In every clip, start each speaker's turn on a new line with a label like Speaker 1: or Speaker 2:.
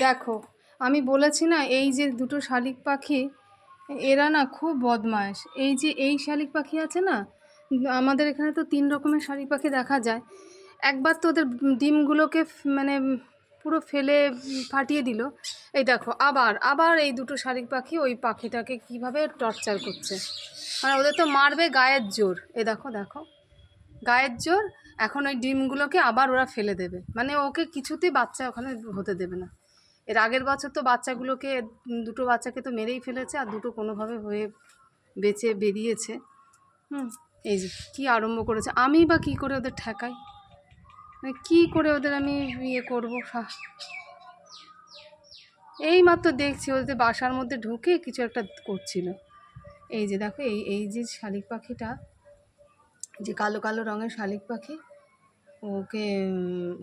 Speaker 1: দেখো, আমি বলেছি না এই যে দুটো শালিক পাখি, এরা না খুব বদমাশ। এই যে এই শালিক পাখি আছে না, আমাদের এখানে তো 3 রকমের শালিক পাখি দেখা যায়। একবার তো ওদের ডিমগুলোকে মানে পুরো ফেলে ফাটিয়ে দিল। এই দেখো আবার আবার এই দুটো শালিক পাখি ওই পাখিটাকে কিভাবে টর্চার করছে। মানে ওদের তো মারবে গায়ের জোর। এই দেখো দেখো, গায়ের জোর। এখন ওই ডিমগুলোকে আবার ওরা ফেলে দেবে, মানে ওকে কিছুতেই বাচ্চা ওখানে হতে দেবে না। এর আগের বছর তো বাচ্চাগুলোকে, দুটো বাচ্চাকে তো মেরেই ফেলেছে, আর দুটো কোনোভাবে হয়ে বেঁচে বেরিয়েছে। এই যে কী আরম্ভ করেছে, আমি বা কী করে ওদের ঠেকাই, মানে কী করে ওদের আমি ইয়ে করবো। এই মাত্র দেখছি ওদের বাসার মধ্যে ঢুকে কিছু একটা করছিল। এই যে দেখো, এই এই যে শালিক পাখিটা, যে কালো কালো রঙের শালিক পাখি, ওকে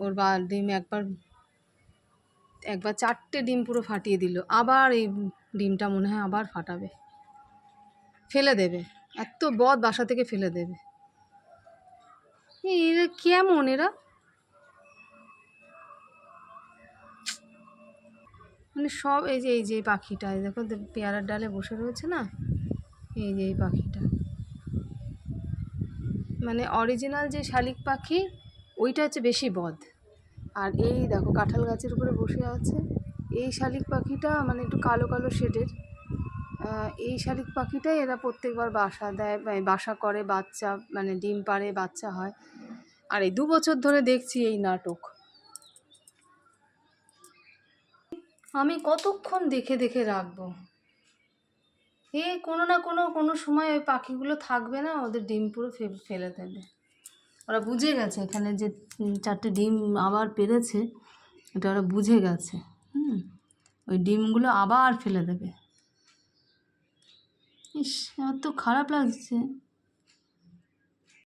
Speaker 1: ওর ডিম একবার একবার 4টে ডিম পুরো ফাটিয়ে দিল। আবার এই ডিমটা মনে হয় আবার ফাটাবে, ফেলে দেবে। এত বদ, বাসা থেকে ফেলে দেবে। এরা কেমন, এরা মানে সব। এই যে এই যে পাখিটা, দেখো পেয়ারার ডালে বসে রয়েছে না, এই যে এই পাখিটা, মানে অরিজিনাল যে শালিক পাখি ওইটা হচ্ছে বেশি বদ। আর এই দেখো কাঁঠাল গাছের উপরে বসে আছে এই শালিক পাখিটা, মানে একটু কালো কালো শেডের। এই শালিক পাখিটাই এরা প্রত্যেকবার বাসা দেয়, বাসা করে, বাচ্চা মানে ডিম পাড়ে, বাচ্চা হয়। আর এই 2 বছর ধরে দেখছি এই নাটক। আমি কতক্ষণ দেখে দেখে রাখবো। কোনো না কোনো সময় ওই পাখিগুলো থাকবে না, ওদের ডিম পুরো ফেলে দেবে। ওরা বুঝে গেছে এখানে যে 4টে ডিম আবার পেরেছে, এটা ওরা বুঝে গেছে। ওই ডিমগুলো আবার ফেলে দেবে। ইস, আমার তো খারাপ লাগছে।